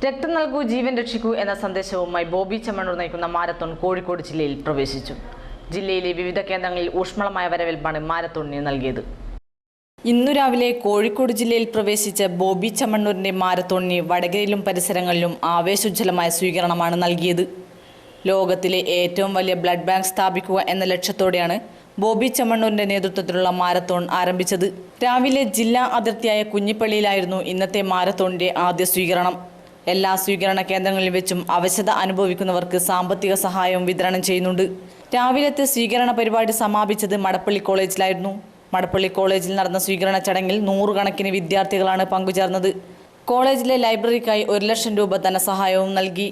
രക്തം നൽകൂ ജീവൻ രക്ഷിക്കൂ എന്ന സന്ദേശവുമായി ബോബി ചെമ്മണ്ണൂർ നയിക്കുന്ന മാരത്തോൺ കോഴിക്കോട് ജില്ലയിൽ പ്രവേശിച്ചു. ജില്ലയിലെ വിവിധ കേന്ദ്രങ്ങളിൽ ഊഷ്മളമായ വരവേൽപ്പാണ് മാരത്തോണിന് നൽകിയത്. ഇന്നു രാവിലെ കോഴിക്കോട് ജില്ലയിൽ പ്രവേശിച്ച ബോബി ചെമ്മണ്ണൂരിന്റെ മാരത്തോണിന് വടകരയിലും പരിസരങ്ങളിലും ആവേശോജ്വലമായ സ്വീകരണമാണ് നൽകിയത്. ലോകത്തിലെ ഏറ്റവും വലിയ ബ്ലഡ് ബാങ്ക് സ്ഥാപിക്കുക എന്ന ലക്ഷ്യത്തോടെയാണ് ബോബി ചെമ്മണ്ണൂരിന്റെ നേതൃത്വത്തിലുള്ള മാരത്തോൺ ആരംഭിച്ചത്. രാവിലെ ജില്ലാ അതിർത്തിയായ കുഞ്ഞിപ്പള്ളിയിലായിരുന്നു ഇന്നത്തെ മാരത്തോണിന്റെ ആദ്യ സ്വീകരണം. എല്ലാ സ്വീകരണ കേന്ദ്രങ്ങളിൽ വെച്ചും അവശത അനുഭവിക്കുന്നവർക്ക് സാമ്പത്തിക സഹായവും വിതരണം ചെയ്യുന്നുണ്ട്. രാവിലത്തെ സ്വീകരണ പരിപാടി സമാപിച്ചത് മടപ്പള്ളി കോളേജിലായിരുന്നു. മടപ്പള്ളി കോളേജിൽ നടന്ന സ്വീകരണ ചടങ്ങിൽ 100 കണക്കിന് വിദ്യാർത്ഥികളാണ് പങ്കുചേർന്നത്. കോളേജിലെ ലൈബ്രറിക്കായി 1 ലക്ഷം രൂപ ധനസഹായവും നൽകി.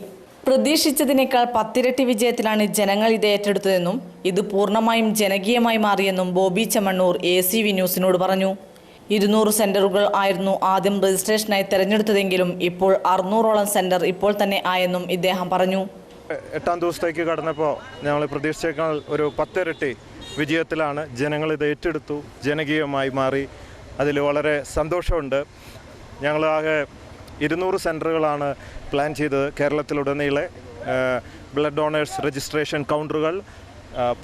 പ്രതീക്ഷിച്ചതിനേക്കാൾ 10 ഇരട്ടി വിജയത്തിലാണ് ജനങ്ങൾ ഇത് ഏറ്റെടുത്തതെന്നും ഇത് പൂർണ്ണമായും ജനകീയമായി മാറിയെന്നും ബോബി ചെമ്മണ്ണൂർ ACV ന്യൂസിനോട് പറഞ്ഞു. 200 സെന്ററുകൾ ആയിരുന്നു ആദ്യം രജിസ്ട്രേഷനായി തെരഞ്ഞെടുത്തതെങ്കിലും ഇപ്പോൾ 600ഓളം സെന്റർ ഇപ്പോൾ തന്നെ ആയെന്നും ഇദ്ദേഹം പറഞ്ഞു. 8ാം ദിവസത്തേക്ക് കടന്നപ്പോൾ ഞങ്ങൾ പ്രതീക്ഷിച്ചേക്കാൾ ഒരു 10 ഇരട്ടി വിജയത്തിലാണ്. ജനങ്ങൾ ഇത് ഏറ്റെടുത്തു, ജനകീയമായി മാറി. അതിൽ വളരെ സന്തോഷമുണ്ട്. ഞങ്ങളാകെ 200 സെൻറ്ററുകളാണ് പ്ലാൻ ചെയ്തത് കേരളത്തിലുടനീളെ ബ്ലഡ് ഡോണേഴ്സ് രജിസ്ട്രേഷൻ കൗണ്ടറുകൾ.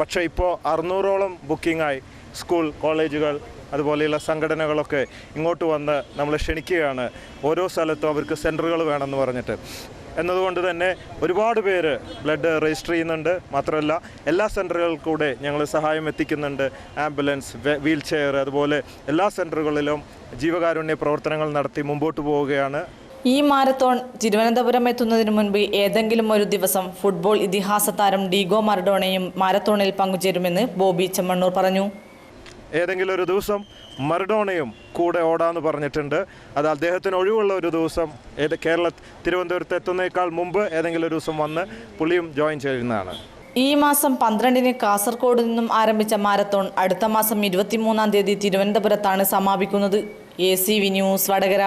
പക്ഷേ ഇപ്പോൾ 600ഓളം ബുക്കിംഗായി. സ്കൂൾ, കോളേജുകൾ അതുപോലെയുള്ള സംഘടനകളൊക്കെ ഇങ്ങോട്ട് വന്ന് നമ്മളെ ക്ഷണിക്കുകയാണ്. ഓരോ സ്ഥലത്തും അവർക്ക് സെൻറ്ററുകൾ വേണമെന്ന് പറഞ്ഞിട്ട്. എന്നതുകൊണ്ട് തന്നെ ഒരുപാട് പേര് ബ്ലഡ് രജിസ്റ്റർ ചെയ്യുന്നുണ്ട്. മാത്രമല്ല എല്ലാ സെൻറ്ററുകൾക്കും കൂടെ ഞങ്ങൾ സഹായം എത്തിക്കുന്നുണ്ട്. ആംബുലൻസ്, വീൽ ചെയർ, അതുപോലെ എല്ലാ സെൻറ്ററുകളിലും ജീവകാരുണ്യ പ്രവർത്തനങ്ങൾ നടത്തി മുമ്പോട്ട് പോവുകയാണ്. ഈ മാരത്തോൺ തിരുവനന്തപുരം എത്തുന്നതിന് മുൻപ് ഏതെങ്കിലും ഒരു ദിവസം ഫുട്ബോൾ ഇതിഹാസ താരം ഡീഗോ മറഡോണയും മാരത്തോണിൽ പങ്കുചേരുമെന്ന് ബോബി ചെമ്മണ്ണൂർ പറഞ്ഞു. ഏതെങ്കിലും ഒരു ദിവസം മറഡോണയും കൂടെ ഓടാന്ന് പറഞ്ഞിട്ടുണ്ട്. അത് അദ്ദേഹത്തിന് ഒഴിവുള്ള ഒരു ദിവസം തിരുവനന്തപുരത്ത് എത്തുന്നതിനേക്കാൾ മുമ്പ് ഏതെങ്കിലും ഒരു ദിവസം വന്ന് പുള്ളിയും ജോയിൻ ചെയ്യുന്നതാണ്. ഈ മാസം 12-ന് കാസർഗോഡ് നിന്നും ആരംഭിച്ച മാരത്തോൺ അടുത്ത മാസം 23-ാം തീയതി തിരുവനന്തപുരത്താണ് സമാപിക്കുന്നത്. ACV news, Vadakara.